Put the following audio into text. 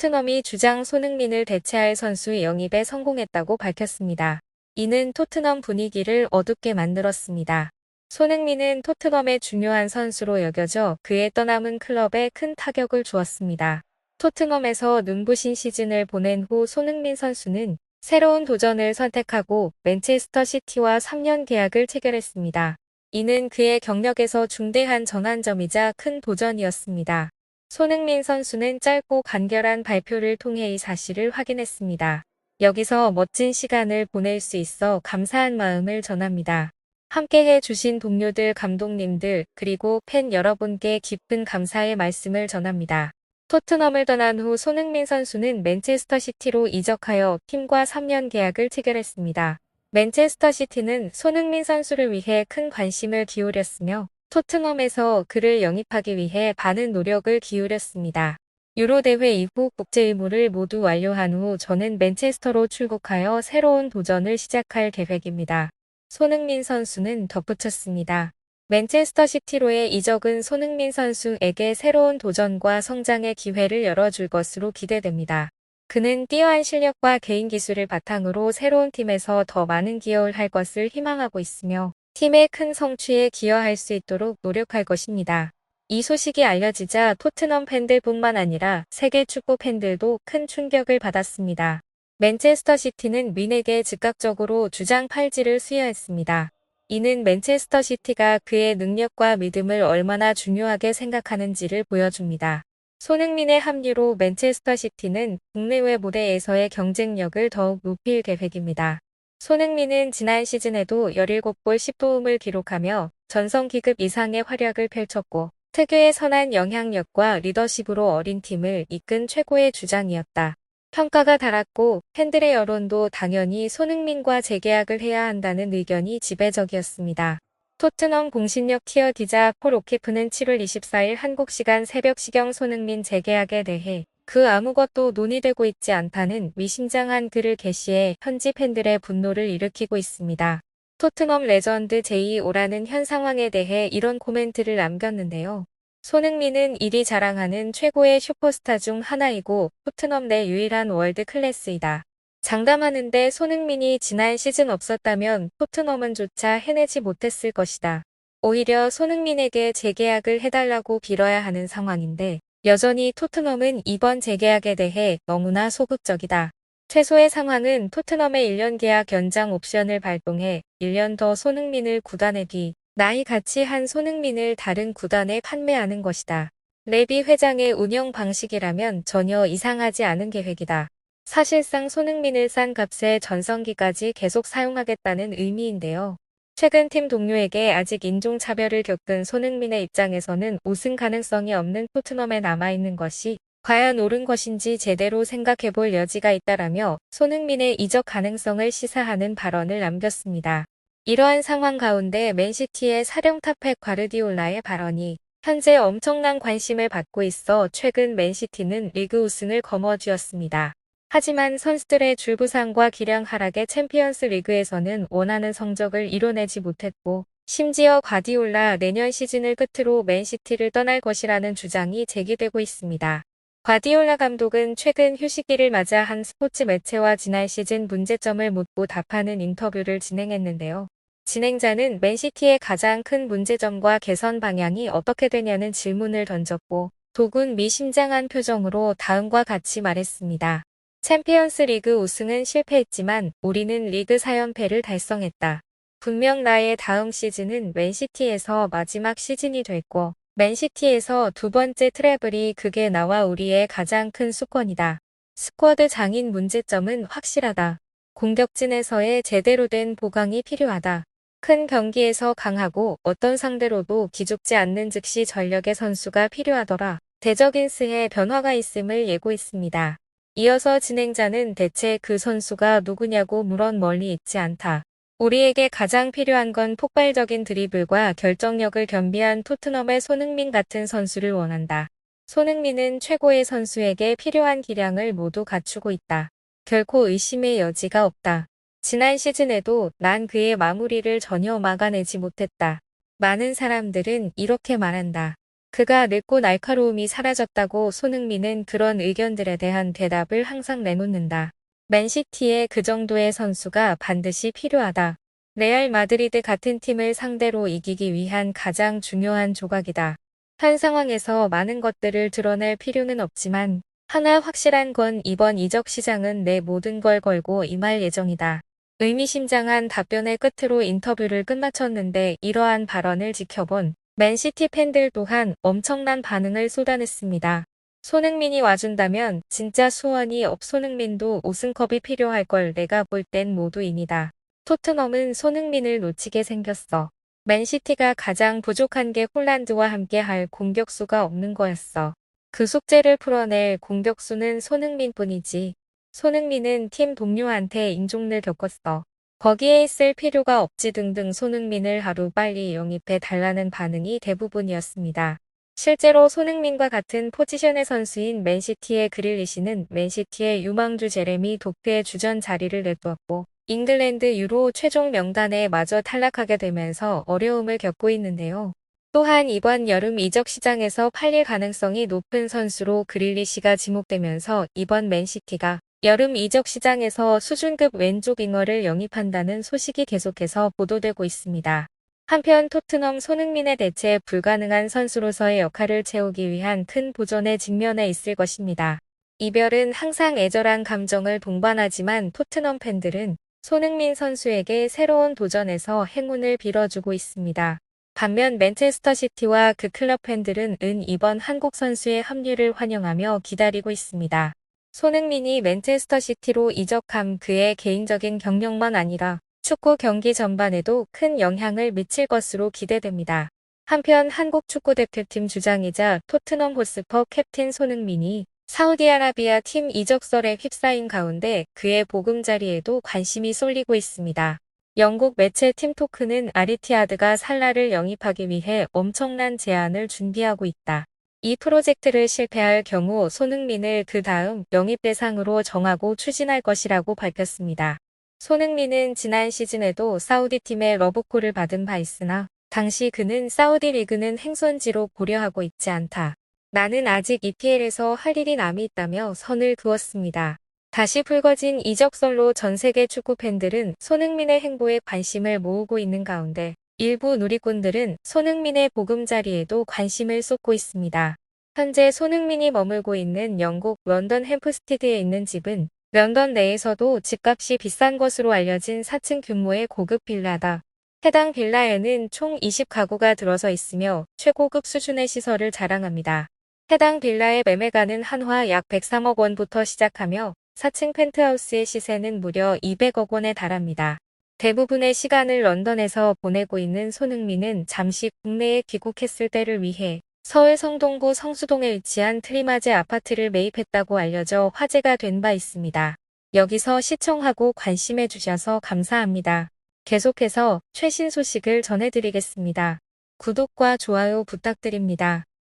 토트넘이 주장 손흥민을 대체할 선수 영입에 성공했다고 밝혔습니다. 이는 토트넘 분위기를 어둡게 만들었습니다. 손흥민은 토트넘의 중요한 선수로 여겨져 그의 떠남은 클럽에 큰 타격을 주었습니다. 토트넘에서 눈부신 시즌을 보낸 후 손흥민 선수는 새로운 도전을 선택하고 맨체스터 시티와 3년 계약을 체결했습니다. 이는 그의 경력에서 중대한 전환점이자 큰 도전이었습니다. 손흥민 선수는 짧고 간결한 발표를 통해 이 사실을 확인했습니다. 여기서 멋진 시간을 보낼 수 있어 감사한 마음을 전합니다. 함께해 주신 동료들, 감독님들, 그리고 팬 여러분께 깊은 감사의 말씀을 전합니다. 토트넘을 떠난 후 손흥민 선수는 맨체스터 시티로 이적하여 팀과 3년 계약을 체결했습니다. 맨체스터 시티는 손흥민 선수를 위해 큰 관심을 기울였으며 토트넘에서 그를 영입하기 위해 많은 노력을 기울였습니다. 유로 대회 이후 국제 의무를 모두 완료한 후 저는 맨체스터로 출국하여 새로운 도전을 시작할 계획입니다. 손흥민 선수는 덧붙였습니다. 맨체스터 시티로의 이적은 손흥민 선수에게 새로운 도전과 성장의 기회를 열어줄 것으로 기대됩니다. 그는 뛰어난 실력과 개인 기술을 바탕으로 새로운 팀에서 더 많은 기여를 할 것을 희망하고 있으며 팀의 큰 성취에 기여할 수 있도록 노력할 것입니다. 이 소식이 알려지자 토트넘 팬들뿐만 아니라 세계 축구 팬들도 큰 충격을 받았습니다. 맨체스터 시티는 윈에게 즉각적으로 주장 팔찌를 수여했습니다. 이는 맨체스터 시티가 그의 능력과 믿음을 얼마나 중요하게 생각하는지를 보여줍니다. 손흥민의 합류로 맨체스터 시티는 국내외 무대에서의 경쟁력을 더욱 높일 계획입니다. 손흥민은 지난 시즌에도 17골 10도움을 기록하며 전성기급 이상의 활약을 펼쳤고 특유의 선한 영향력과 리더십으로 어린 팀을 이끈 최고의 주장이었다. 평가가 달았고 팬들의 여론도 당연히 손흥민과 재계약을 해야 한다는 의견이 지배적이었습니다. 토트넘 공신력 티어 기자 폴 오키프는 7월 24일 한국 시간 새벽 시경 손흥민 재계약에 대해 그 아무것도 논의되고 있지 않다는 미심장한 글을 게시해 현지 팬들의 분노를 일으키고 있습니다. 토트넘 레전드 제2오라는 현 상황에 대해 이런 코멘트를 남겼는데요. 손흥민은 이리 자랑하는 최고의 슈퍼스타 중 하나이고 토트넘 내 유일한 월드 클래스이다. 장담하는데 손흥민이 지난 시즌 없었다면 토트넘은 조차 해내지 못했을 것이다. 오히려 손흥민에게 재계약을 해달라고 빌어야 하는 상황인데 여전히 토트넘은 이번 재계약에 대해 너무나 소극적이다. 최소의 상황은 토트넘의 1년 계약 연장 옵션을 발동해 1년 더 손흥민을 구단에 뒤 나이 같이 한 손흥민을 다른 구단에 판매하는 것이다. 레비 회장의 운영 방식이라면 전혀 이상하지 않은 계획이다. 사실상 손흥민을 싼 값에 전성기까지 계속 사용하겠다는 의미인데요. 최근 팀 동료에게 아직 인종차별을 겪은 손흥민의 입장에서는 우승 가능성이 없는 토트넘에 남아있는 것이 과연 옳은 것인지 제대로 생각해볼 여지가 있다라며 손흥민의 이적 가능성을 시사하는 발언을 남겼습니다. 이러한 상황 가운데 맨시티의 사령탑 펩 과르디올라의 발언이 현재 엄청난 관심을 받고 있어 최근 맨시티는 리그 우승을 거머쥐었습니다. 하지만 선수들의 줄부상과 기량 하락의 챔피언스 리그에서는 원하는 성적을 이뤄내지 못했고 심지어 과디올라 내년 시즌을 끝으로 맨시티를 떠날 것이라는 주장이 제기되고 있습니다. 과디올라 감독은 최근 휴식기를 맞아 한 스포츠 매체와 지난 시즌 문제점을 묻고 답하는 인터뷰를 진행했는데요. 진행자는 맨시티의 가장 큰 문제점과 개선 방향이 어떻게 되냐는 질문을 던졌고 독은 미심장한 표정으로 다음과 같이 말했습니다. 챔피언스 리그 우승은 실패했지만 우리는 리그 4연패를 달성했다. 분명 나의 다음 시즌은 맨시티에서 마지막 시즌이 됐고 맨시티에서 두 번째 트래블이 그게 나와 우리의 가장 큰 수건이다. 스쿼드 장인 문제점은 확실하다. 공격진에서의 제대로 된 보강이 필요하다. 큰 경기에서 강하고 어떤 상대로도 기죽지 않는 즉시 전력의 선수가 필요하더라. 대적인스의 변화가 있음을 예고했습니다. 이어서 진행자는 대체 그 선수가 누구냐고 물어 멀리 있지 않다. 우리에게 가장 필요한 건 폭발적인 드리블과 결정력을 겸비한 토트넘의 손흥민 같은 선수를 원한다. 손흥민은 최고의 선수에게 필요한 기량을 모두 갖추고 있다. 결코 의심의 여지가 없다. 지난 시즌에도 난 그의 마무리를 전혀 막아내지 못했다. 많은 사람들은 이렇게 말한다. 그가 늙고 날카로움이 사라졌다고 손흥민은 그런 의견들에 대한 대답을 항상 내놓는다. 맨시티에 그 정도의 선수가 반드시 필요하다. 레알 마드리드 같은 팀을 상대로 이기기 위한 가장 중요한 조각이다. 한 상황에서 많은 것들을 드러낼 필요는 없지만 하나 확실한 건 이번 이적 시장은 내 모든 걸 걸고 임할 예정이다. 의미심장한 답변의 끝으로 인터뷰를 끝마쳤는데 이러한 발언을 지켜본 맨시티 팬들 또한 엄청난 반응을 쏟아냈습니다. 손흥민이 와준다면 진짜 수원이 손흥민도 우승컵이 필요할 걸 내가 볼 땐 모두입니다. 토트넘은 손흥민을 놓치게 생겼어. 맨시티가 가장 부족한 게 홀란드와 함께 할 공격수가 없는 거였어. 그 숙제를 풀어낼 공격수는 손흥민뿐이지. 손흥민은 팀 동료한테 인종을 겪었어. 거기에 있을 필요가 없지 등등 손흥민을 하루빨리 영입해 달라는 반응이 대부분이었습니다. 실제로 손흥민과 같은 포지션의 선수인 맨시티의 그릴리시는 맨시티의 유망주 제레미 도크의 주전 자리를 내두었고 잉글랜드 유로 최종 명단에 마저 탈락하게 되면서 어려움을 겪고 있는데요. 또한 이번 여름 이적 시장에서 팔릴 가능성이 높은 선수로 그릴리시가 지목되면서 이번 맨시티가 여름 이적 시장에서 수준급 왼쪽 윙어를 영입한다는 소식이 계속해서 보도되고 있습니다. 한편 토트넘 손흥민의 대체 불가능한 선수로서의 역할을 채우기 위한 큰 도전에 직면해 있을 것입니다. 이별은 항상 애절한 감정을 동반하지만 토트넘 팬들은 손흥민 선수에게 새로운 도전에서 행운을 빌어주고 있습니다. 반면 맨체스터 시티와 그 클럽 팬들은 이번 한국 선수의 합류를 환영하며 기다리고 있습니다. 손흥민이 맨체스터 시티로 이적함 그의 개인적인 경력만 아니라 축구 경기 전반에도 큰 영향을 미칠 것으로 기대됩니다. 한편 한국 축구대표팀 주장이자 토트넘 호스퍼 캡틴 손흥민이 사우디아라비아 팀 이적설에 휩싸인 가운데 그의 보금자리에도 관심이 쏠리고 있습니다. 영국 매체 팀토크는 아리티아드가 살라를 영입하기 위해 엄청난 제안을 준비하고 있다. 이 프로젝트를 실패할 경우 손흥민을 그 다음 영입 대상으로 정하고 추진할 것이라고 밝혔습니다. 손흥민은 지난 시즌에도 사우디팀의 러브콜을 받은 바 있으나 당시 그는 사우디 리그는 행선지로 고려하고 있지 않다. 나는 아직 EPL에서 할 일이 남이 있다며 선을 그었습니다. 다시 불거진 이적설로 전 세계 축구 팬들은 손흥민의 행보에 관심을 모으고 있는 가운데 일부 누리꾼들은 손흥민의 보금자리에도 관심을 쏟고 있습니다. 현재 손흥민이 머물고 있는 영국 런던 햄프스티드에 있는 집은 런던 내에서도 집값이 비싼 것으로 알려진 4층 규모의 고급 빌라다. 해당 빌라에는 총 20가구가 들어서 있으며 최고급 수준의 시설을 자랑합니다. 해당 빌라의 매매가는 한화 약 103억 원부터 시작하며 4층 펜트하우스의 시세는 무려 200억 원에 달합니다. 대부분의 시간을 런던에서 보내고 있는 손흥민은 잠시 국내에 귀국했을 때를 위해 서울 성동구 성수동에 위치한 트리마제 아파트를 매입했다고 알려져 화제가 된 바 있습니다. 여기서 시청하고 관심해 주셔서 감사합니다. 계속해서 최신 소식을 전해드리겠습니다. 구독과 좋아요 부탁드립니다.